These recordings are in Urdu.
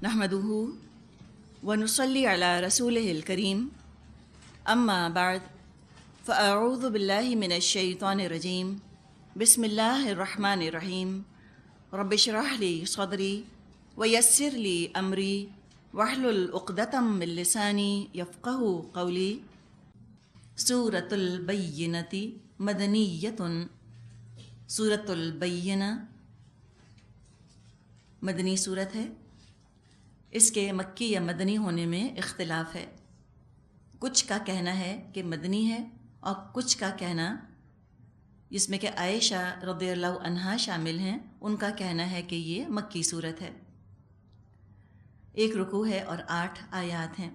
نحمده ونصلي على رسوله الكريم أما بعد فأعوذ بالله من الشيطان الرجيم بسم الله الرحمن الرحيم رب اشرح لي صدري ويسر لي أمري واحلل عقدة من لساني يفقهوا قولي سورة البينة مدنية سورة البینہ مدنی صورت ہے۔ اس کے مکی یا مدنی ہونے میں اختلاف ہے۔ کچھ کا کہنا ہے کہ مدنی ہے اور کچھ کا کہنا، جس میں کہ عائشہ رضی اللہ عنہا شامل ہیں، ان کا کہنا ہے کہ یہ مکی صورت ہے۔ 1 رکوع ہے اور 8 آیات ہیں۔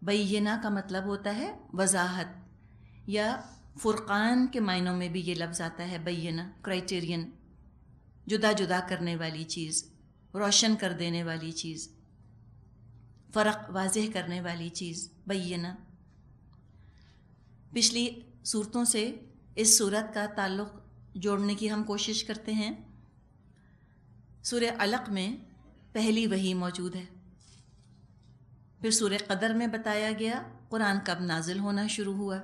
بینہ کا مطلب ہوتا ہے وضاحت، یا فرقان کے معنوں میں بھی یہ لفظ آتا ہے بینہ، کرائٹیرین، جدا جدا کرنے والی چیز، روشن کر دینے والی چیز، فرق واضح کرنے والی چیز، بینہ۔ پچھلی صورتوں سے اس صورت کا تعلق جوڑنے کی ہم کوشش کرتے ہیں۔ سورہ علق میں پہلی وحی موجود ہے، پھر سورہ قدر میں بتایا گیا قرآن کب نازل ہونا شروع ہوا۔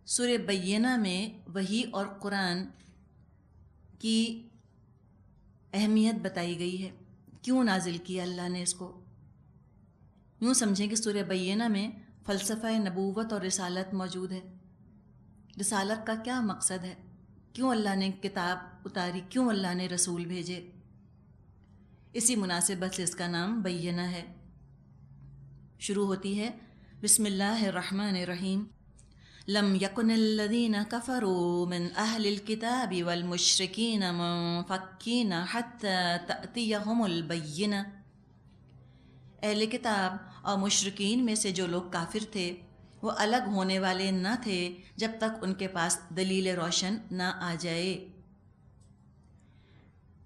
سورہ بینہ میں وحی اور قرآن کی اہمیت بتائی گئی ہے، کیوں نازل کیا اللہ نے اس کو۔ یوں سمجھیں کہ سورہ بینہ میں فلسفہ نبوت اور رسالت موجود ہے۔ رسالت کا کیا مقصد ہے، کیوں اللہ نے کتاب اتاری، کیوں اللہ نے رسول بھیجے، اسی مناسبت سے اس کا نام بینہ ہے۔ شروع ہوتی ہے بسم اللہ الرحمن الرحیم۔ لم یکن الذین کفروا من اہل الکتاب والمشرکین منفکین حتی تأتیہم البینہ۔ اہل کتاب اور مشرکین میں سے جو لوگ کافر تھے وہ الگ ہونے والے نہ تھے جب تک ان کے پاس دلیل روشن نہ آ جائے۔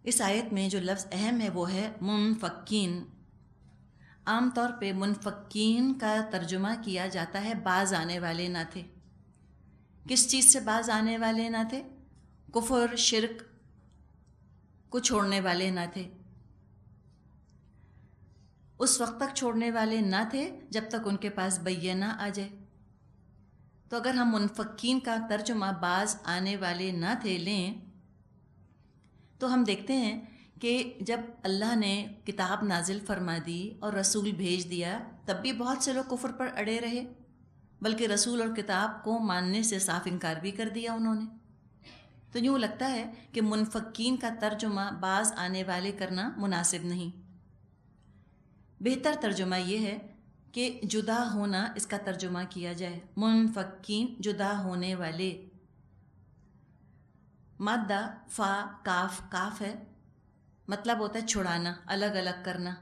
اس آیت میں جو لفظ اہم ہے وہ ہے منفکین۔ عام طور پہ منفکین کا ترجمہ کیا جاتا ہے باز آنے والے نہ تھے۔ کس چیز سے باز آنے والے نہ تھے؟ کفر، شرک کو چھوڑنے والے نہ تھے، اس وقت تک چھوڑنے والے نہ تھے جب تک ان کے پاس بینہ آ جائے۔ تو اگر ہم منفکین کا ترجمہ باز آنے والے نہ تھے لیں تو ہم دیکھتے ہیں کہ جب اللہ نے کتاب نازل فرما دی اور رسول بھیج دیا تب بھی بہت سے لوگ کفر پر اڑے رہے، بلکہ رسول اور کتاب کو ماننے سے صاف انکار بھی کر دیا انہوں نے۔ تو یوں لگتا ہے کہ منفکین کا ترجمہ باز آنے والے کرنا مناسب نہیں۔ بہتر ترجمہ یہ ہے کہ جدا ہونا اس کا ترجمہ کیا جائے، منفکین جدا ہونے والے۔ مادہ فا کاف کاف ہے، مطلب ہوتا ہے چھڑانا، الگ الگ کرنا۔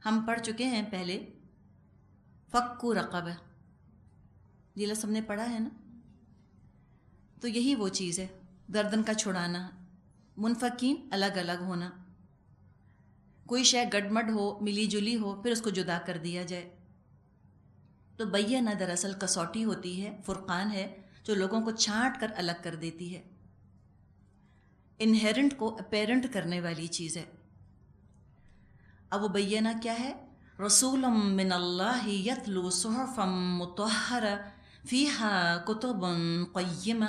ہم پڑھ چکے ہیں پہلے فکو رقبہ، یہ لفظ ہم نے پڑھا ہے نا، تو یہی وہ چیز ہے، گردن کا چھڑانا۔ منفکین الگ الگ ہونا، کوئی شے گڈمڈ ہو، ملی جلی ہو، پھر اس کو جدا کر دیا جائے۔ تو بینہ دراصل کسوٹی ہوتی ہے، فرقان ہے جو لوگوں کو چھانٹ کر الگ کر دیتی ہے، انہیرنٹ کو اپیرنٹ کرنے والی چیز ہے۔ اب وہ بینہ کیا ہے؟ رسول من اللہ یتلو صحفا مطہرہ فیہا کتب قیمہ،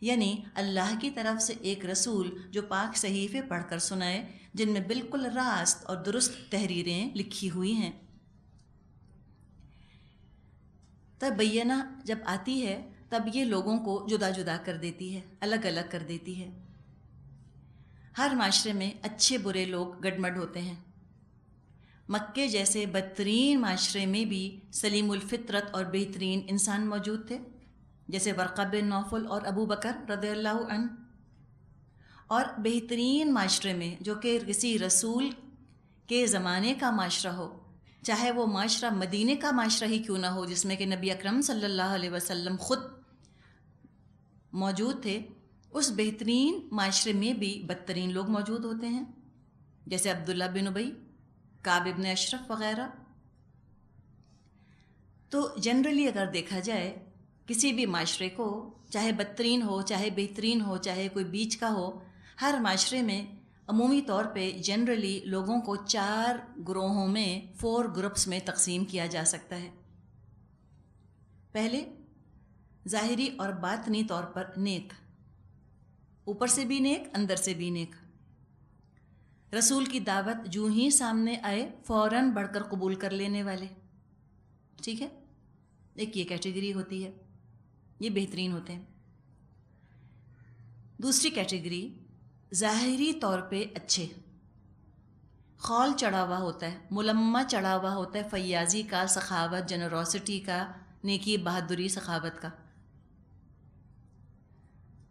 یعنی اللہ کی طرف سے ایک رسول جو پاک صحیفے پڑھ کر سنائے جن میں بالکل راست اور درست تحریریں لکھی ہوئی ہیں۔ تب بینہ جب آتی ہے تب یہ لوگوں کو جدا جدا کر دیتی ہے، الگ الگ کر دیتی ہے۔ ہر معاشرے میں اچھے برے لوگ گڈمڈ ہوتے ہیں۔ مکے جیسے بدترین معاشرے میں بھی سلیم الفطرت اور بہترین انسان موجود تھے، جیسے ورقہ بن نوفل اور ابو بکر رضی اللہ عنہ۔ اور بہترین معاشرے میں جو کہ کسی رسول کے زمانے کا معاشرہ ہو، چاہے وہ معاشرہ مدینے کا معاشرہ ہی کیوں نہ ہو جس میں کہ نبی اکرم صلی اللہ علیہ وسلم خود موجود تھے، اس بہترین معاشرے میں بھی بدترین لوگ موجود ہوتے ہیں، جیسے عبداللہ بن ابی، کعب ابن اشرف وغیرہ۔ تو جنرلی اگر دیکھا جائے کسی بھی معاشرے کو، چاہے بدترین ہو، چاہے بہترین ہو، چاہے کوئی بیچ کا ہو، ہر معاشرے میں عمومی طور پہ جنرلی لوگوں کو 4 گروہوں میں 4 گروپس میں تقسیم کیا جا سکتا ہے۔ پہلے، ظاہری اور باطنی طور پر نیک، اوپر سے بھی نیک، اندر سے بھی نیک، رسول کی دعوت جو ہی سامنے آئے فوراً بڑھ کر قبول کر لینے والے، ٹھیک ہے، ایک یہ کیٹیگری ہوتی ہے، یہ بہترین ہوتے ہیں۔ دوسری کیٹیگری، ظاہری طور پہ اچھے، خول چڑھا ہوا ہوتا ہے، ملمہ چڑھا ہوا ہوتا ہے فیاضی کا، سخاوت، جنروسٹی کا، نیکی، بہادری، سخاوت کا،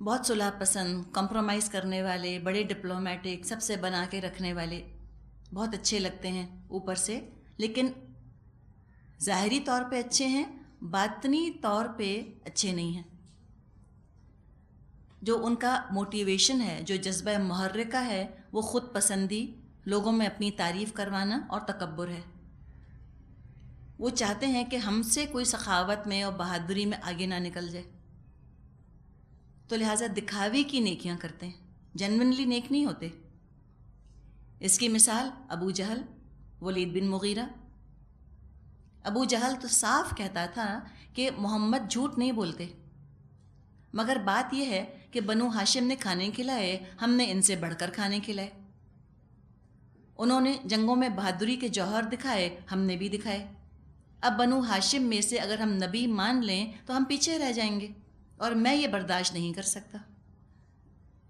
بہت صلح پسند، کمپرومائز کرنے والے، بڑے ڈپلومیٹک، سب سے بنا کے رکھنے والے، بہت اچھے لگتے ہیں اوپر سے، لیکن ظاہری طور پہ اچھے ہیں، باطنی طور پہ اچھے نہیں ہیں۔ جو ان کا موٹیویشن ہے، جو جذبہ محرکہ ہے، وہ خود پسندی، لوگوں میں اپنی تعریف کروانا اور تکبر ہے۔ وہ چاہتے ہیں کہ ہم سے کوئی سخاوت میں اور بہادری میں آگے نہ نکل جائے، تو لہٰذا دکھاوے کی نیکیاں کرتے ہیں، جنونلی نیک نہیں ہوتے۔ اس کی مثال ابو جہل، ولید بن مغیرہ۔ ابو جہل تو صاف کہتا تھا کہ محمد جھوٹ نہیں بولتے، مگر بات یہ ہے کہ بنو ہاشم نے کھانے کھلائے، ہم نے ان سے بڑھ کر کھانے کھلائے۔ انہوں نے جنگوں میں بہادری کے جوہر دکھائے، ہم نے بھی دکھائے۔ اب بنو ہاشم میں سے اگر ہم نبی مان لیں تو ہم پیچھے رہ جائیں گے، اور میں یہ برداشت نہیں کر سکتا۔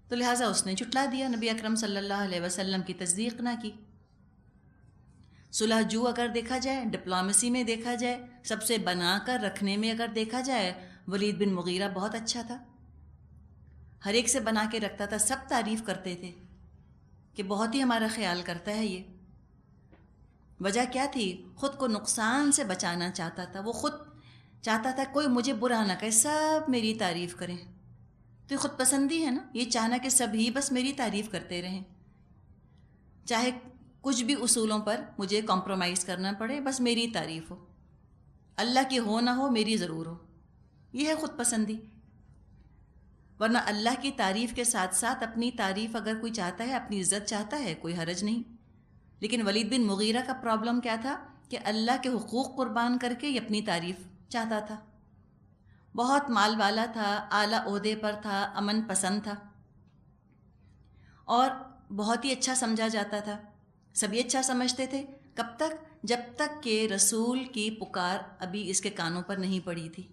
تو لہٰذا اس نے جھٹلا دیا، نبی اکرم صلی اللہ علیہ وسلم کی تصدیق نہ کی۔ صلح جو اگر دیکھا جائے، ڈپلومیسی میں دیکھا جائے، سب سے بنا کر رکھنے میں اگر دیکھا جائے، ولید بن مغیرہ بہت اچھا تھا، ہر ایک سے بنا کے رکھتا تھا، سب تعریف کرتے تھے کہ بہت ہی ہمارا خیال کرتا ہے یہ۔ وجہ کیا تھی؟ خود کو نقصان سے بچانا چاہتا تھا، وہ خود چاہتا تھا کوئی مجھے برا نہ کہے، سب میری تعریف کریں۔ تو یہ خود پسندی ہے نا، یہ چاہنا کہ سب ہی بس میری تعریف کرتے رہیں، چاہے کچھ بھی اصولوں پر مجھے کمپرومائز کرنا پڑے، بس میری تعریف ہو، اللہ کی ہو نہ ہو، میری ضرور ہو۔ یہ ہے خود پسندی۔ ورنہ اللہ کی تعریف کے ساتھ ساتھ اپنی تعریف اگر کوئی چاہتا ہے، اپنی عزت چاہتا ہے، کوئی حرج نہیں۔ لیکن ولید بن مغیرہ کا پرابلم کیا تھا کہ اللہ کے حقوق قربان کر کے یہ اپنی تعریف چاہتا تھا۔ بہت مال والا تھا، اعلیٰ عہدے پر تھا، امن پسند تھا، اور بہت ہی اچھا سمجھا جاتا تھا، سبھی اچھا سمجھتے تھے۔ کب تک؟ جب تک کہ رسول کی پکار ابھی اس کے کانوں پر نہیں پڑی تھی،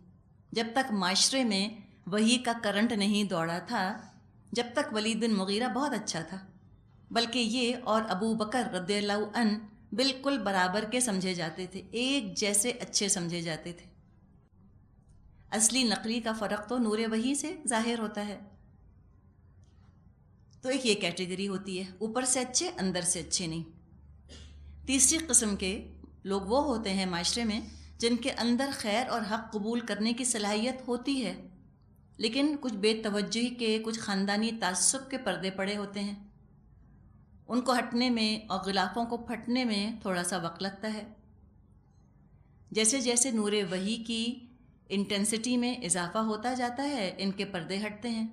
جب تک معاشرے میں وحی کا کرنٹ نہیں دوڑا تھا، جب تک ولید بن مغیرہ بہت اچھا تھا، بلکہ یہ اور ابو بکر رضی اللہ عنہ بالکل برابر کے سمجھے جاتے تھے، ایک جیسے اچھے سمجھے جاتے تھے۔ اصلی نقلی کا فرق تو نور وحی سے ظاہر ہوتا ہے۔ تو ایک یہ کیٹیگری ہوتی ہے، اوپر سے اچھے، اندر سے اچھے نہیں۔ تیسری قسم کے لوگ وہ ہوتے ہیں معاشرے میں جن کے اندر خیر اور حق قبول کرنے کی صلاحیت ہوتی ہے، لیکن کچھ بے توجہی کے، کچھ خاندانی تعصب کے پردے پڑے ہوتے ہیں، ان کو ہٹنے میں اور غلافوں کو پھٹنے میں تھوڑا سا وقت لگتا ہے۔ جیسے جیسے نور وحی کی انٹینسٹی میں اضافہ ہوتا جاتا ہے، ان کے پردے ہٹتے ہیں۔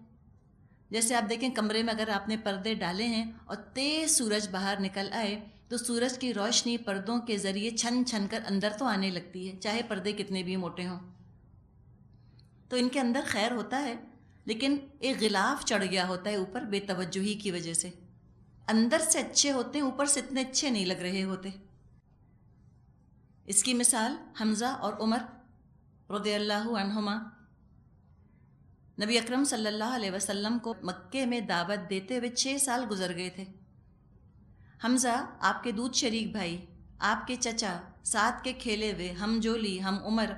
جیسے آپ دیکھیں کمرے میں اگر آپ نے پردے ڈالے ہیں اور تیز سورج باہر نکل آئے تو سورج کی روشنی پردوں کے ذریعے چھن چھن کر اندر تو آنے لگتی ہے، چاہے پردے کتنے بھی موٹے ہوں۔ تو ان کے اندر خیر ہوتا ہے، لیکن ایک غلاف چڑھ گیا ہوتا ہے اوپر بے توجہی کی وجہ سے۔ اندر سے اچھے ہوتے ہیں، اوپر سے اتنے اچھے نہیں لگ رہے ہوتے۔ اس کی مثال حمزہ اور عمر رضی اللہ عنہما۔ نبی اکرم صلی اللہ علیہ وسلم کو مکے میں دعوت دیتے ہوئے 6 سال گزر گئے تھے۔ حمزہ آپ کے دودھ شریک بھائی، آپ کے چچا، ساتھ کے کھیلے ہوئے، ہم جولی، ہم عمر،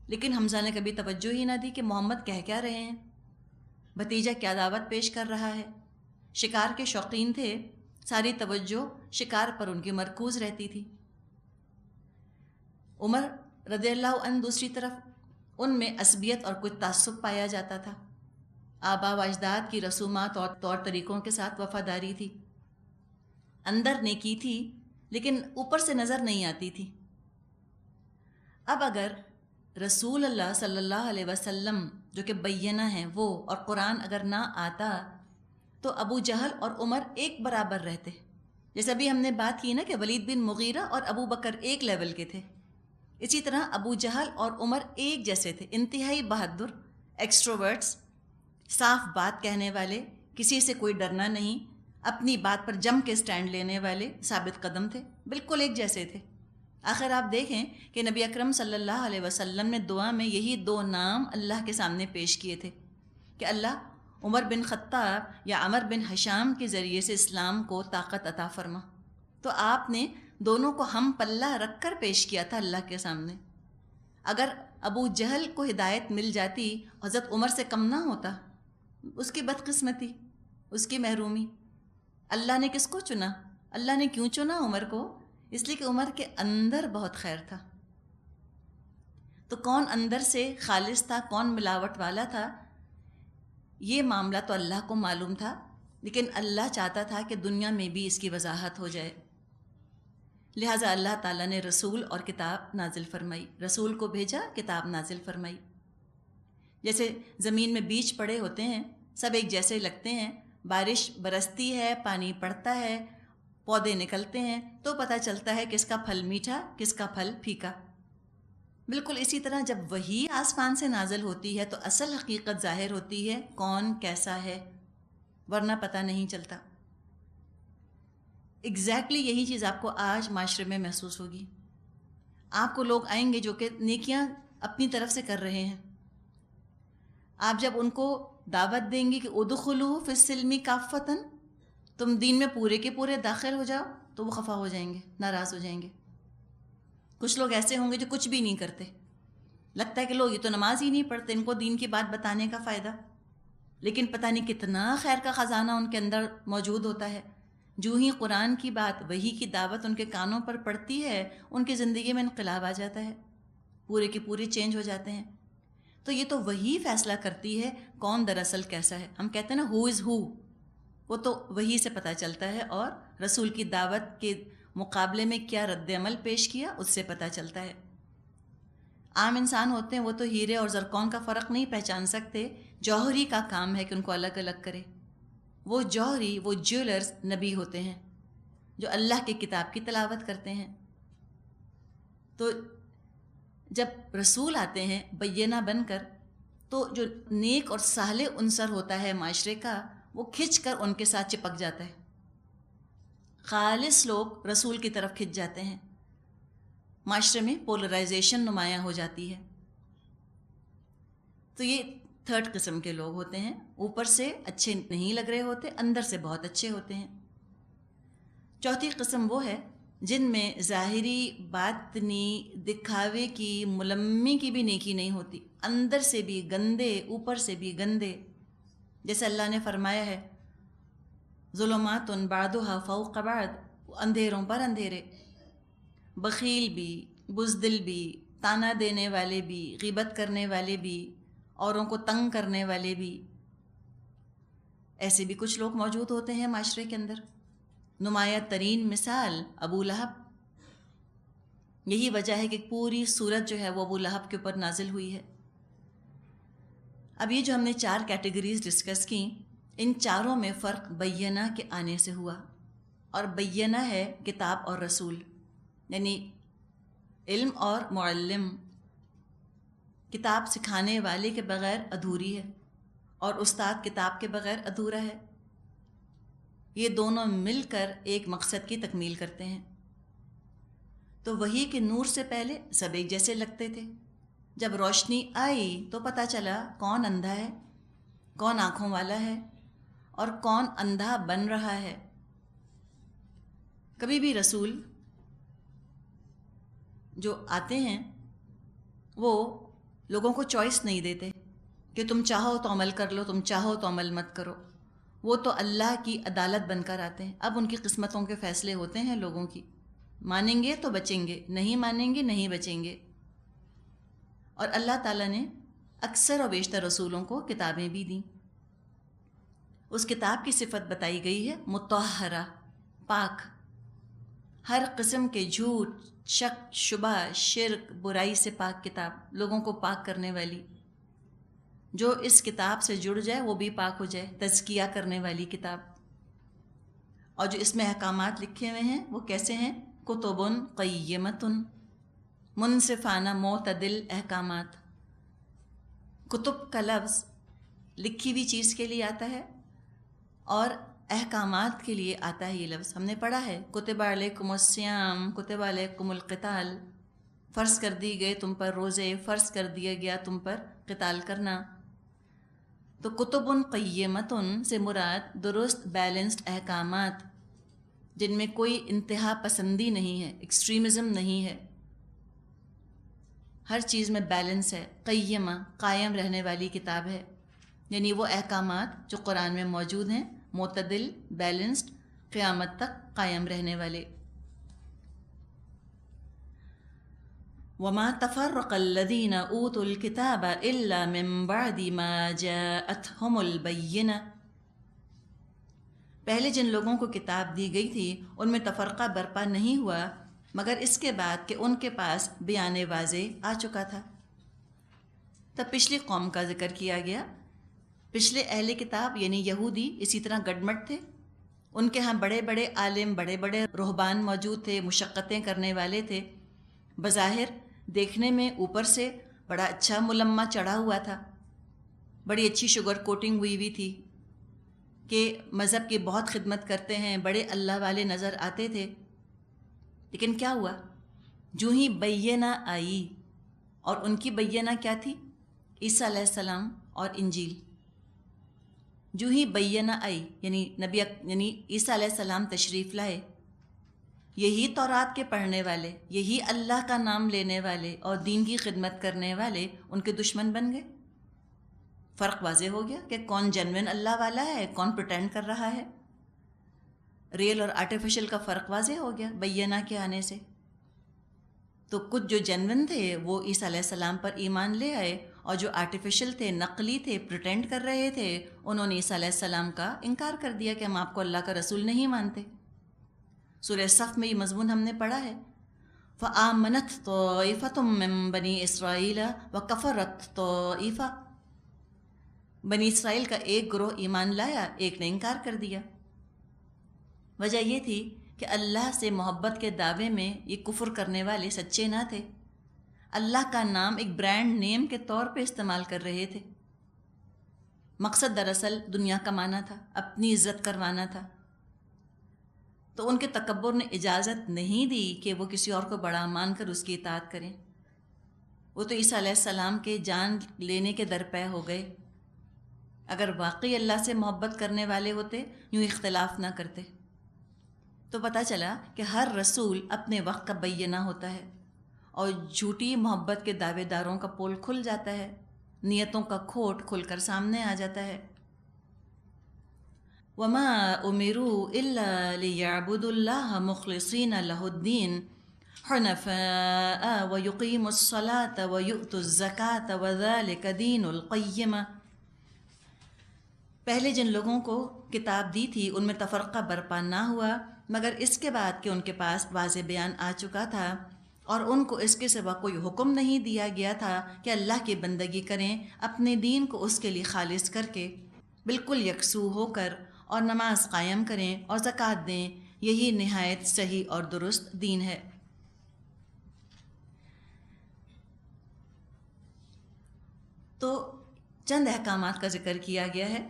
لیکن حمزہ نے کبھی توجہ ہی نہ دی کہ محمد کہہ کیا رہے ہیں، بھتیجا کیا دعوت پیش کر رہا ہے۔ شکار کے شوقین تھے، ساری توجہ شکار پر ان کی مرکوز رہتی تھی۔ عمر رضی اللہ عنہ دوسری طرف، ان میں عصبیت اور کچھ تعصب پایا جاتا تھا، آبا و اجداد کی رسومات اور طور طریقوں کے ساتھ وفاداری تھی، اندر نیکی تھی لیکن اوپر سے نظر نہیں آتی تھی۔ اب اگر رسول اللہ صلی اللہ علیہ وسلم جو کہ بینہ ہیں وہ، اور قرآن اگر نہ آتا تو ابو جہل اور عمر ایک برابر رہتے. جیسے ابھی ہم نے بات کی نا کہ ولید بن مغیرہ اور ابو بکر ایک لیول کے تھے، اسی طرح ابو جہل اور عمر ایک جیسے تھے، انتہائی بہادر، ایکسٹروورٹس، صاف بات کہنے والے، کسی سے کوئی ڈرنا نہیں، اپنی بات پر جم کے سٹینڈ لینے والے، ثابت قدم تھے، بالکل ایک جیسے تھے. آخر آپ دیکھیں کہ نبی اکرم صلی اللہ علیہ وسلم نے دعا میں یہی دو نام اللہ کے سامنے پیش کیے تھے کہ اللہ عمر بن خطاب یا عمر بن حشام کے ذریعے سے اسلام کو طاقت عطا فرما. تو آپ نے دونوں کو ہم پلہ رکھ کر پیش کیا تھا اللہ کے سامنے. اگر ابو جہل کو ہدایت مل جاتی، حضرت عمر سے کم نہ ہوتا، اس کی بدقسمتی، اس کی محرومی. اللہ نے کس کو چنا؟ اللہ نے کیوں چنا عمر کو؟ اس لیے کہ عمر کے اندر بہت خیر تھا. تو کون اندر سے خالص تھا، کون ملاوٹ والا تھا، یہ معاملہ تو اللہ کو معلوم تھا، لیکن اللہ چاہتا تھا کہ دنیا میں بھی اس کی وضاحت ہو جائے. لہٰذا اللہ تعالیٰ نے رسول اور کتاب نازل فرمائی، رسول کو بھیجا، کتاب نازل فرمائی. جیسے زمین میں بیج پڑے ہوتے ہیں، سب ایک جیسے لگتے ہیں، بارش برستی ہے، پانی پڑتا ہے، پودے نکلتے ہیں، تو پتہ چلتا ہے کس کا پھل میٹھا، کس کا پھل پھیکا. بالکل اسی طرح جب وحی آسمان سے نازل ہوتی ہے تو اصل حقیقت ظاہر ہوتی ہے، کون کیسا ہے، ورنہ پتہ نہیں چلتا. ایگزیکٹلی یہی چیز آپ کو آج معاشرے میں محسوس ہوگی. آپ کو لوگ آئیں گے جو کہ نیکیاں اپنی طرف سے کر رہے ہیں، آپ جب ان کو دعوت دیں گے کہ ادخلوا فی السلم کافۃ، تم دین میں پورے کے پورے داخل ہو جاؤ، تو وہ خفا ہو جائیں گے، ناراض ہو جائیں گے. کچھ لوگ ایسے ہوں گے جو کچھ بھی نہیں کرتے، لگتا ہے کہ لوگ یہ تو نماز ہی نہیں پڑھتے، ان کو دین کی بات بتانے کا فائدہ، لیکن پتہ نہیں کتنا خیر کا خزانہ ان کے اندر موجود ہوتا ہے. جو ہی قرآن کی بات، وحی کی دعوت ان کے کانوں پر پڑتی ہے، ان کی زندگی میں انقلاب آ جاتا ہے، پورے کے پورے چینج ہو جاتے ہیں. تو یہ تو وہی فیصلہ کرتی ہے کون دراصل کیسا ہے. ہم کہتے ہیں نا ہو از ہو، وہ تو وہی سے پتہ چلتا ہے، اور رسول کی دعوت کے مقابلے میں کیا رد عمل پیش کیا اس سے پتہ چلتا ہے. عام انسان ہوتے ہیں، وہ تو ہیرے اور زرکون کا فرق نہیں پہچان سکتے، جوہری کا کام ہے کہ ان کو الگ الگ کرے. وہ جوہری، وہ جیولرز نبی ہوتے ہیں جو اللہ کی کتاب کی تلاوت کرتے ہیں. تو جب رسول آتے ہیں بینہ بن کر، تو جو نیک اور صالح عنصر ہوتا ہے معاشرے کا، وہ کھنچ کر ان کے ساتھ چپک جاتا ہے. خالص لوگ رسول کی طرف کھنچ جاتے ہیں، معاشرے میں پولرائزیشن نمایاں ہو جاتی ہے. تو یہ تھرڈ قسم کے لوگ ہوتے ہیں، اوپر سے اچھے نہیں لگ رہے ہوتے، اندر سے بہت اچھے ہوتے ہیں. چوتھی قسم وہ ہے جن میں ظاہری، باطنی، دکھاوے کی، ملمے کی بھی نیکی نہیں ہوتی، اندر سے بھی گندے، اوپر سے بھی گندے. جیسے اللہ نے فرمایا ہے ظلمات بعضها فوق بعض، اندھیروں پر اندھیرے. بخیل بھی، بزدل بھی، تانا دینے والے بھی، غیبت کرنے والے بھی، اوروں کو تنگ کرنے والے بھی، ایسے بھی کچھ لوگ موجود ہوتے ہیں معاشرے کے اندر. نمایاں ترین مثال ابو لہب. یہی وجہ ہے کہ پوری سورت جو ہے وہ ابو لہب کے اوپر نازل ہوئی ہے. اب یہ جو ہم نے 4 کیٹیگریز ڈسکس کی، ان چاروں میں فرق بینہ کے آنے سے ہوا، اور بینہ ہے کتاب اور رسول، یعنی علم اور معلم. کتاب سکھانے والے کے بغیر ادھوری ہے، اور استاد کتاب کے بغیر ادھورا ہے. یہ دونوں مل کر ایک مقصد کی تکمیل کرتے ہیں. تو وحی کے نور سے پہلے سب ایک جیسے لگتے تھے، جب روشنی آئی تو پتہ چلا کون اندھا ہے، کون آنکھوں والا ہے، اور کون اندھا بن رہا ہے. کبھی بھی رسول جو آتے ہیں وہ لوگوں کو چوائس نہیں دیتے کہ تم چاہو تو عمل کر لو، تم چاہو تو عمل مت کرو. وہ تو اللہ کی عدالت بن کر آتے ہیں. اب ان کی قسمتوں کے فیصلے ہوتے ہیں لوگوں کی، مانیں گے تو بچیں گے، نہیں مانیں گے نہیں بچیں گے. اور اللہ تعالیٰ نے اکثر و بیشتر رسولوں کو کتابیں بھی دیں. اس کتاب کی صفت بتائی گئی ہے مطہرہ، پاک، ہر قسم کے جھوٹ، شک، شبہ، شرک، برائی سے پاک کتاب، لوگوں کو پاک کرنے والی. جو اس کتاب سے جڑ جائے وہ بھی پاک ہو جائے، تزکیہ کرنے والی کتاب۔ اور جو اس میں احکامات لکھے ہوئے ہیں وہ کیسے ہیں؟ کتب قیمۃ، منصفانہ معتدل احکامات۔ کتب کا لفظ لکھی ہوئی چیز کے لیے آتا ہے اور احکامات کے لیے آتا ہے یہ لفظ۔ ہم نے پڑھا ہے کتب علیکم الصیام، کتب علیکم القتال، فرض کر دی گئے تم پر روزے، فرض کر دیا گیا تم پر قتال کرنا۔ تو کتب قیمۃ سے مراد درست بیلنسڈ احکامات جن میں کوئی انتہا پسندی نہیں ہے، ایکسٹریمزم نہیں ہے، ہر چیز میں بیلنس ہے۔ قیمہ قائم رہنے والی کتاب ہے، یعنی وہ احکامات جو قرآن میں موجود ہیں معتدل، بیلنسڈ، قیامت تک قائم رہنے والے۔ وما تفرق الذين اوتوا الكتاب الا من بعد ما جاءتهم البينة، پہلے جن لوگوں کو کتاب دی گئی تھی ان میں تفرقہ برپا نہیں ہوا مگر اس کے بعد کہ ان کے پاس بیان واضح آ چکا تھا۔ تب پچھلی قوم کا ذکر کیا گیا۔ پچھلے اہل کتاب یعنی یہودی اسی طرح گڈمٹ تھے، ان کے ہاں بڑے بڑے عالم، بڑے بڑے رہبان موجود تھے، مشقتیں کرنے والے تھے، بظاہر دیکھنے میں اوپر سے بڑا اچھا ملمہ چڑھا ہوا تھا، بڑی اچھی شوگر کوٹنگ ہوئی تھی کہ مذہب کی بہت خدمت کرتے ہیں، بڑے اللہ والے نظر آتے تھے۔ لیکن کیا ہوا؟ جو ہی بینہ آئی، اور ان کی بینہ کیا تھی؟ عیسیٰ علیہ السلام اور انجیل۔ جو ہی بینہ آئی یعنی عیسیٰ علیہ السلام تشریف لائے، یہی تورات کے پڑھنے والے، یہی اللہ کا نام لینے والے اور دین کی خدمت کرنے والے ان کے دشمن بن گئے۔ فرق واضح ہو گیا کہ کون جینوین اللہ والا ہے، کون پریٹینڈ کر رہا ہے۔ ریئل اور آرٹیفیشل کا فرق واضح ہو گیا بینہ کے آنے سے۔ تو کچھ جو جینوین تھے وہ عیسیٰ علیہ السلام پر ایمان لے آئے، اور جو آرٹیفیشل تھے، نقلی تھے، پریٹینڈ کر رہے تھے، انہوں نے عیسیٰ علیہ السلام کا انکار کر دیا کہ ہم آپ کو اللہ کا رسول نہیں مانتے۔ سورہ صف میں یہ مضمون ہم نے پڑھا ہے، فآمنت طائفۃ من بنی اسرائیل وکفرت طائفہ، بنی اسرائیل کا ایک گروہ ایمان لایا، ایک نے انکار کر دیا۔ وجہ یہ تھی کہ اللہ سے محبت کے دعوے میں یہ کفر کرنے والے سچے نہ تھے، اللہ کا نام ایک برانڈ نیم کے طور پہ استعمال کر رہے تھے۔ مقصد دراصل دنیا کمانا تھا، اپنی عزت کروانا تھا۔ تو ان کے تکبر نے اجازت نہیں دی کہ وہ کسی اور کو بڑا مان کر اس کی اطاعت کریں۔ وہ تو عیسیٰ علیہ السلام کے جان لینے کے درپے ہو گئے۔ اگر واقعی اللہ سے محبت کرنے والے ہوتے یوں اختلاف نہ کرتے۔ تو پتہ چلا کہ ہر رسول اپنے وقت کا بینہ ہوتا ہے، اور جھوٹی محبت کے دعوے داروں کا پول کھل جاتا ہے، نیتوں کا کھوٹ کھل کر سامنے آ جاتا ہے۔ وما امروا الا ليعبدوا الله مخلصين له الدين حنفاء ويقيموا الصلاة ويؤتوا الزكاة وذلك دين القيمة، پہلے جن لوگوں کو کتاب دی تھی ان میں تفرقہ برپا نہ ہوا مگر اس کے بعد کہ ان کے پاس واضح بیان آ چکا تھا، اور ان کو اس کے سوا کوئی حکم نہیں دیا گیا تھا کہ اللہ کی بندگی کریں، اپنے دین کو اس کے لیے خالص کر کے بالکل یکسو ہو کر، اور نماز قائم کریں اور زکوٰۃ دیں، یہی نہایت صحیح اور درست دین ہے۔ تو چند احکامات کا ذکر کیا گیا ہے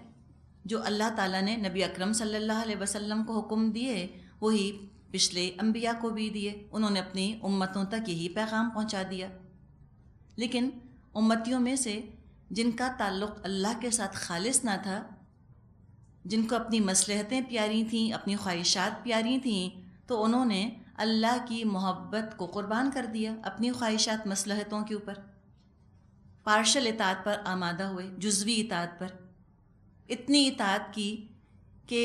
جو اللہ تعالیٰ نے نبی اکرم صلی اللہ علیہ وسلم کو حکم دیے، وہی پچھلے انبیاء کو بھی دیے۔ انہوں نے اپنی امتوں تک یہی پیغام پہنچا دیا۔ لیکن امتیوں میں سے جن کا تعلق اللہ کے ساتھ خالص نہ تھا، جن کو اپنی مصلحتیں پیاری تھیں، اپنی خواہشات پیاری تھیں، تو انہوں نے اللہ کی محبت کو قربان کر دیا اپنی خواہشات مصلحتوں کے اوپر، پارشل اطاعت پر آمادہ ہوئے، جزوی اطاعت پر، اتنی اطاعت کی کہ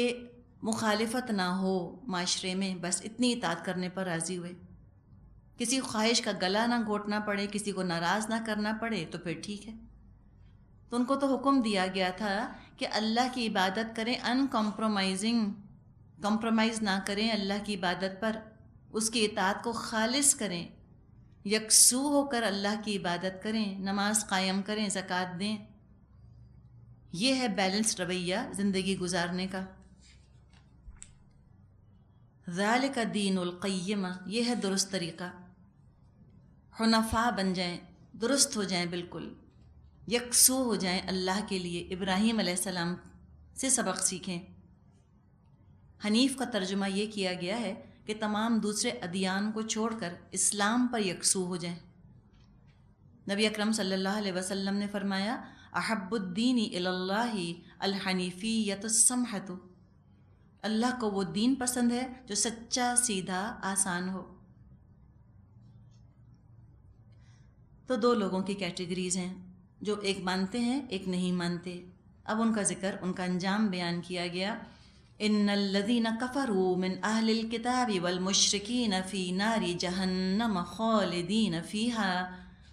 مخالفت نہ ہو معاشرے میں، بس اتنی اطاعت کرنے پر راضی ہوئے۔ کسی خواہش کا گلا نہ گھونٹنا پڑے، کسی کو ناراض نہ کرنا پڑے تو پھر ٹھیک ہے۔ تو ان کو تو حکم دیا گیا تھا کہ اللہ کی عبادت کریں ان کمپرومائزنگ، کمپرومائز نہ کریں اللہ کی عبادت پر، اس کی اطاعت کو خالص کریں، یکسو ہو کر اللہ کی عبادت کریں، نماز قائم کریں، زکوٰۃ دیں۔ یہ ہے بیلنس رویہ زندگی گزارنے کا. ذالک دین القیمہ، یہ ہے درست طریقہ. حنفاء بن جائیں، درست ہو جائیں، بالکل یکسو ہو جائیں اللہ کے لیے. ابراہیم علیہ السلام سے سبق سیکھیں. حنیف کا ترجمہ یہ کیا گیا ہے کہ تمام دوسرے ادیان کو چھوڑ کر اسلام پر یکسو ہو جائیں. نبی اکرم صلی اللہ علیہ وسلم نے فرمایا احب الدین الی اللہ الحنیفیۃ السمحۃ، اللہ کو وہ دین پسند ہے جو سچا، سیدھا، آسان ہو. تو دو لوگوں کی کیٹیگریز ہیں، جو ایک مانتے ہیں، ایک نہیں مانتے. اب ان کا ذکر، ان کا انجام بیان کیا گیا. ان الذین کفروا من اہل الکتاب والمشرکین فی نار جہنم خالدین فیہا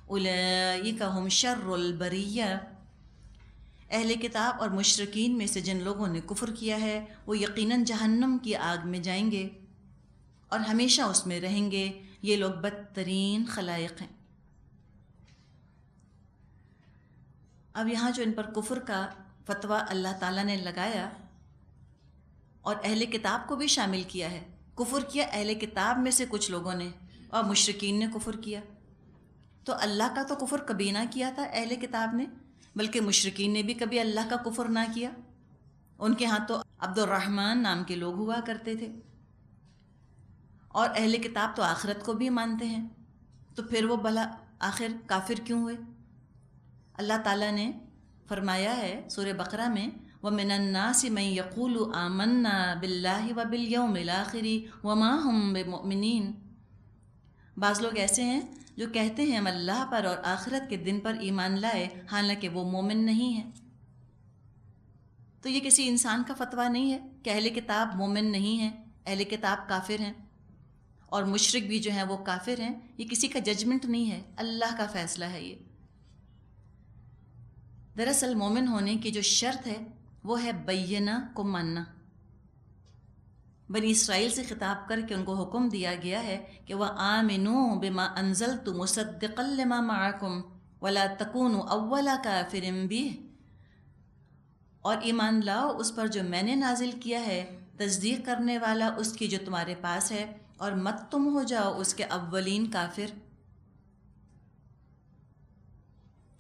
اولئک ہم شر البریہ. اہل کتاب اور مشرکین میں سے جن لوگوں نے کفر کیا ہے وہ یقیناً جہنم کی آگ میں جائیں گے اور ہمیشہ اس میں رہیں گے. یہ لوگ بدترین خلائق ہیں. اب یہاں جو ان پر کفر کا فتویٰ اللہ تعالیٰ نے لگایا اور اہل کتاب کو بھی شامل کیا ہے. کفر کیا اہل کتاب میں سے کچھ لوگوں نے اور مشرکین نے کفر کیا. تو اللہ کا تو کفر کبھی نہ کیا تھا اہل کتاب نے، بلکہ مشرکین نے بھی کبھی اللہ کا کفر نہ کیا. ان کے ہاں تو عبد الرحمن نام کے لوگ ہوا کرتے تھے. اور اہل کتاب تو آخرت کو بھی مانتے ہیں، تو پھر وہ بھلا آخر کافر کیوں ہوئے؟ اللہ تعالیٰ نے فرمایا ہے سورہ بقرہ میں وَمِنَ النَّاسِ مَن يَقُولُ آمَنَّا بِاللَّهِ وَبِالْيَوْمِ الْآخِرِ وَمَا هُمْ بِمُؤْمِنِينَ. بعض لوگ ایسے ہیں جو کہتے ہیں ہم اللہ پر اور آخرت کے دن پر ایمان لائے، حالانکہ وہ مومن نہیں ہیں. تو یہ کسی انسان کا فتویٰ نہیں ہے کہ اہل کتاب مومن نہیں ہیں، اہل کتاب کافر ہیں اور مشرک بھی جو ہیں وہ کافر ہیں. یہ کسی کا ججمنٹ نہیں ہے، اللہ کا فیصلہ ہے. یہ دراصل مومن ہونے کی جو شرط ہے وہ ہے بینہ کو ماننا. بنی اسرائیل سے خطاب کر کے ان کو حکم دیا گیا ہے کہ وَآمِنُوا بِمَا أَنزَلْتُ مُصَدِّقًا لِمَا مَعَكُمْ وَلَا تَكُونُوا أَوَّلَ كَافِرٍ بِهِ، اور ایمان لاؤ اس پر جو میں نے نازل کیا ہے، تصدیق کرنے والا اس کی جو تمہارے پاس ہے، اور مت تم ہو جاؤ اس کے اولین کافر.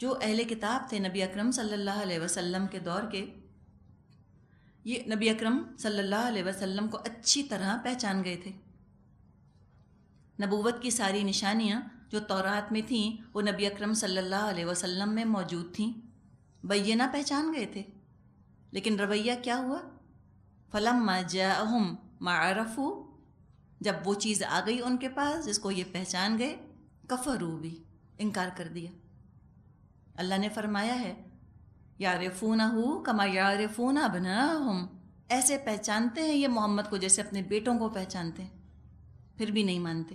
جو اہل کتاب تھے نبی اکرم صلی اللہ علیہ وسلم کے دور کے، یہ نبی اکرم صلی اللہ علیہ وسلم کو اچھی طرح پہچان گئے تھے. نبوت کی ساری نشانیاں جو تورات میں تھیں وہ نبی اکرم صلی اللہ علیہ وسلم میں موجود تھیں. بینہ پہچان گئے تھے، لیکن رویہ کیا ہوا؟ فَلَمَّا جَاءَهُمْ مَا عَرَفُوا، جب وہ چیز آ گئی ان کے پاس جس کو یہ پہچان گئے، کفروا بھی، انکار کر دیا. اللہ نے فرمایا ہے یعرفونہ کما یعرفون ابناءہم، ایسے پہچانتے ہیں یہ محمد کو جیسے اپنے بیٹوں کو پہچانتے ہیں، پھر بھی نہیں مانتے.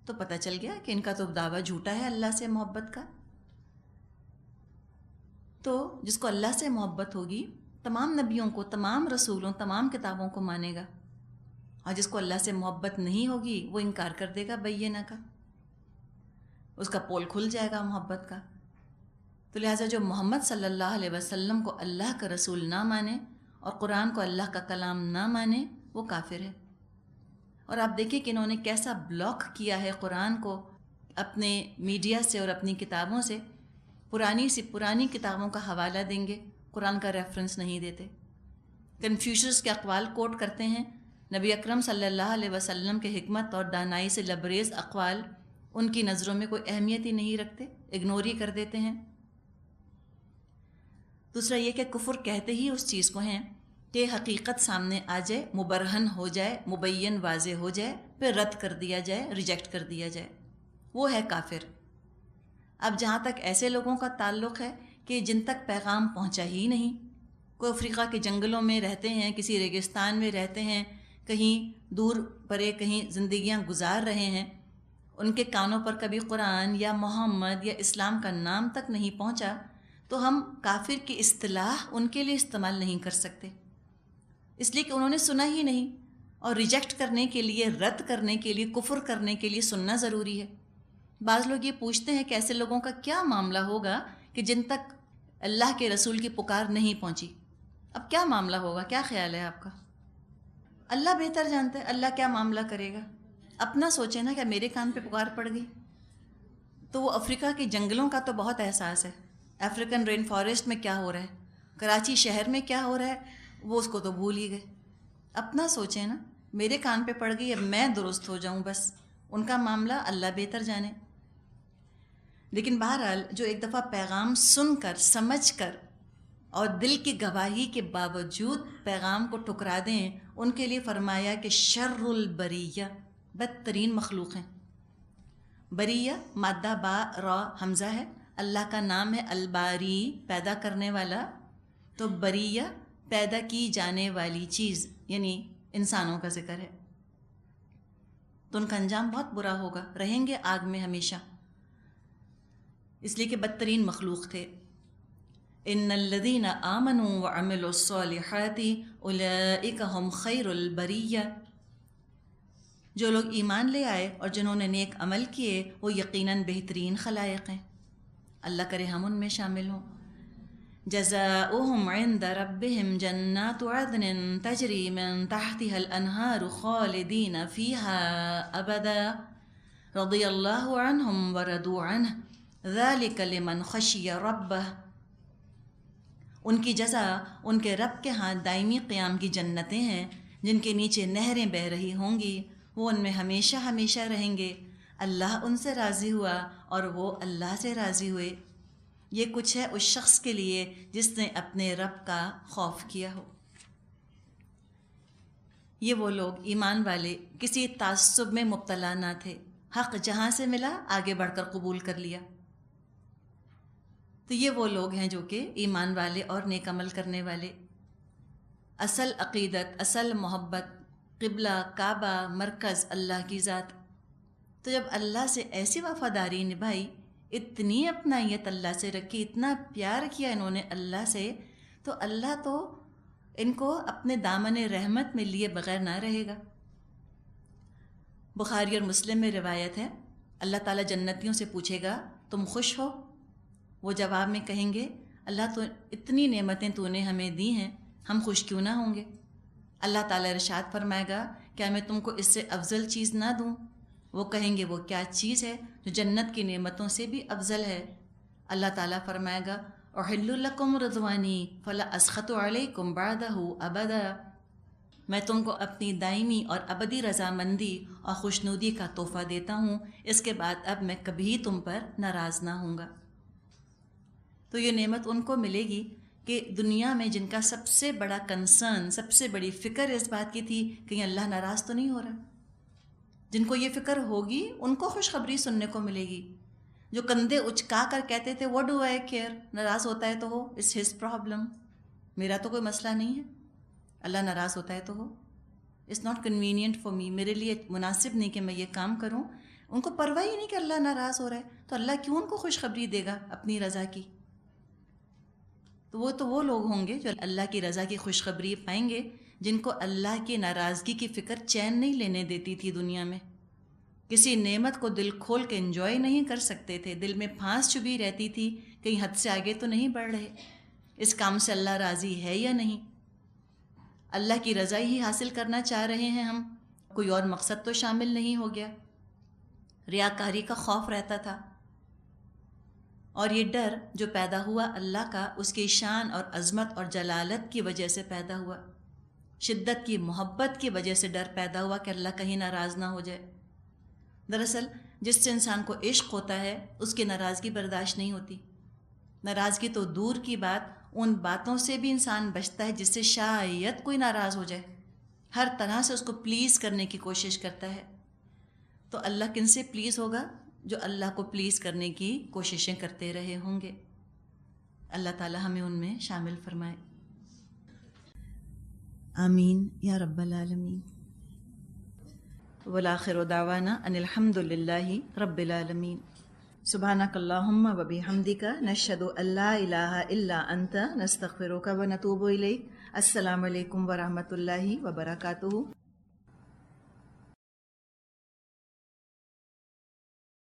تو پتہ چل گیا کہ ان کا تو دعویٰ جھوٹا ہے اللہ سے محبت کا. تو جس کو اللہ سے محبت ہوگی تمام نبیوں کو، تمام رسولوں، تمام کتابوں کو مانے گا، اور جس کو اللہ سے محبت نہیں ہوگی وہ انکار کر دے گا بینہ کا، اس کا پول کھل جائے گا محبت کا. تو لہٰذا جو محمد صلی اللہ علیہ وسلم کو اللہ کا رسول نہ مانے اور قرآن کو اللہ کا کلام نہ مانے وہ کافر ہے. اور آپ دیکھیں کہ انہوں نے کیسا بلاک کیا ہے قرآن کو اپنے میڈیا سے اور اپنی کتابوں سے. پرانی کتابوں کا حوالہ دیں گے، قرآن کا ریفرنس نہیں دیتے. کنفیوشس کے اقوال کوٹ کرتے ہیں، نبی اکرم صلی اللہ علیہ وسلم کے حکمت اور دانائی سے لبریز اقوال ان کی نظروں میں کوئی اہمیت ہی نہیں رکھتے، اگنور ہی کر دیتے ہیں. دوسرا یہ کہ کفر کہتے ہی اس چیز کو ہیں کہ حقیقت سامنے آ جائے، مبرہن ہو جائے، مبین واضح ہو جائے، پھر رد کر دیا جائے، ریجیکٹ کر دیا جائے، وہ ہے کافر. اب جہاں تک ایسے لوگوں کا تعلق ہے کہ جن تک پیغام پہنچا ہی نہیں، کوئی افریقہ کے جنگلوں میں رہتے ہیں، کسی ریگستان میں رہتے ہیں، کہیں دور پرے کہیں زندگیاں گزار رہے ہیں، ان کے کانوں پر کبھی قرآن یا محمد یا اسلام کا نام تک نہیں پہنچا، تو ہم کافر کی اصطلاح ان کے لیے استعمال نہیں کر سکتے، اس لیے کہ انہوں نے سنا ہی نہیں. اور ریجیکٹ کرنے کے لیے، رد کرنے کے لیے، کفر کرنے کے لیے سننا ضروری ہے. بعض لوگ یہ پوچھتے ہیں کہ ایسے لوگوں کا کیا معاملہ ہوگا کہ جن تک اللہ کے رسول کی پکار نہیں پہنچی، اب کیا معاملہ ہوگا؟ کیا خیال ہے آپ کا؟ اللہ بہتر جانتے ہیں اللہ کیا معاملہ کرے گا. اپنا سوچیں نا، کیا میرے کان پہ پکار پڑ گئی؟ تو وہ افریقہ کے جنگلوں کا تو بہت احساس ہے. افریقن رین فارسٹ میں کیا ہو رہا ہے، کراچی شہر میں کیا ہو رہا ہے، وہ اس کو تو بھول ہی گئے. اپنا سوچیں نا، میرے کان پہ پڑ گئی، اب میں درست ہو جاؤں، بس ان کا معاملہ اللہ بہتر جانے. لیکن بہرحال جو ایک دفعہ پیغام سن کر، سمجھ کر اور دل کی گواہی کے باوجود پیغام کو ٹھکرا دیں، ان کے لیے فرمایا کہ شر البریہ، بدترین مخلوق ہیں. بریہ مادہ با را حمزہ ہے، اللہ کا نام ہے الباری، پیدا کرنے والا. تو بریہ پیدا کی جانے والی چیز، یعنی انسانوں کا ذکر ہے. تو ان کا انجام بہت برا ہوگا، رہیں گے آگ میں ہمیشہ، اس لیے کہ بدترین مخلوق تھے. ان الذین آمنوا وعملوا الصالحات اولئک هم خیر البریہ، جو لوگ ایمان لے آئے اور جنہوں نے نیک عمل کیے وہ یقیناً بہترین خلائق ہیں. اللہ کرے ہم ان میں شامل ہوں. جزاؤہم عند ربہم جنات عدن تجری من تحتها الانہار خالدین فیہا ابدا رضی اللہ عنہم ورضوا عنہ ذالک لمن خشی ربہ. ان کی جزا ان کے رب کے ہاں دائمی قیام کی جنتیں ہیں جن کے نیچے نہریں بہہ رہی ہوں گی، وہ ان میں ہمیشہ ہمیشہ رہیں گے. اللہ ان سے راضی ہوا اور وہ اللہ سے راضی ہوئے. یہ کچھ ہے اس شخص کے لیے جس نے اپنے رب کا خوف کیا ہو. یہ وہ لوگ ایمان والے کسی تعصب میں مبتلا نہ تھے، حق جہاں سے ملا آگے بڑھ کر قبول کر لیا. تو یہ وہ لوگ ہیں جو کہ ایمان والے اور نیک عمل کرنے والے. اصل عقیدت، اصل محبت، قبلہ، کعبہ، مرکز اللہ کی ذات. تو جب اللہ سے ایسی وفاداری نبھائی، اتنی اپنائیت اللہ سے رکھی، اتنا پیار کیا انہوں نے اللہ سے، تو اللہ تو ان کو اپنے دامن رحمت میں لیے بغیر نہ رہے گا. بخاری اور مسلم میں روایت ہے، اللہ تعالیٰ جنتیوں سے پوچھے گا تم خوش ہو؟ وہ جواب میں کہیں گے اللہ تو اتنی نعمتیں تو نے ہمیں دی ہیں، ہم خوش کیوں نہ ہوں گے؟ اللہ تعالیٰ ارشاد فرمائے گا کیا میں تم کو اس سے افضل چیز نہ دوں؟ وہ کہیں گے وہ کیا چیز ہے جو جنت کی نعمتوں سے بھی افضل ہے؟ اللہ تعالیٰ فرمائے گا احل لکم رضوانی فلا اسخط علیکم بعدہ ابدا، میں تم کو اپنی دائمی اور ابدی رضامندی اور خوشنودی کا تحفہ دیتا ہوں، اس کے بعد اب میں کبھی تم پر ناراض نہ ہوں گا. تو یہ نعمت ان کو ملے گی کہ دنیا میں جن کا سب سے بڑا کنسرن، سب سے بڑی فکر اس بات کی تھی کہ اللہ ناراض تو نہیں ہو رہا، جن کو یہ فکر ہوگی ان کو خوشخبری سننے کو ملے گی. جو کندھے اچکا کر کہتے تھے what do I care، ناراض ہوتا ہے تو ہو، it's his problem، میرا تو کوئی مسئلہ نہیں ہے، اللہ ناراض ہوتا ہے تو ہو، it's not convenient for me، میرے لیے مناسب نہیں کہ میں یہ کام کروں. ان کو پرواہ ہی نہیں کہ اللہ ناراض ہو رہا ہے، تو اللہ کیوں ان کو خوشخبری دے گا اپنی رضا کی؟ تو وہ لوگ ہوں گے جو اللہ کی رضا کی خوشخبری پائیں گے، جن کو اللہ کی ناراضگی کی فکر چین نہیں لینے دیتی تھی. دنیا میں کسی نعمت کو دل کھول کے انجوائے نہیں کر سکتے تھے، دل میں پھانس چبھی رہتی تھی کہیں حد سے آگے تو نہیں بڑھ رہے، اس کام سے اللہ راضی ہے یا نہیں، اللہ کی رضا ہی حاصل کرنا چاہ رہے ہیں ہم، کوئی اور مقصد تو شامل نہیں ہو گیا. ریاکاری کا خوف رہتا تھا. اور یہ ڈر جو پیدا ہوا اللہ کا، اس کی شان اور عظمت اور جلالت کی وجہ سے پیدا ہوا، شدت کی محبت کی وجہ سے ڈر پیدا ہوا کہ اللہ کہیں ناراض نہ ہو جائے. دراصل جس سے انسان کو عشق ہوتا ہے اس کی ناراضگی برداشت نہیں ہوتی. ناراضگی تو دور کی بات، ان باتوں سے بھی انسان بچتا ہے جس سے شاید کوئی ناراض ہو جائے، ہر طرح سے اس کو پلیز کرنے کی کوشش کرتا ہے. تو اللہ کن سے پلیز ہوگا؟ جو اللہ کو پلیز کرنے کی کوششیں کرتے رہے ہوں گے. اللہ تعالی ہمیں ان میں شامل فرمائے. آمین یا رب العالمین. والآخر دعوانا ان الحمد للہ رب العالمین. سبحانک اللہم و بحمدک نشہد ان لا الہ الا انت نستغفرک و نتوب الیک. السلام علیکم ورحمۃ اللہ وبرکاتہ.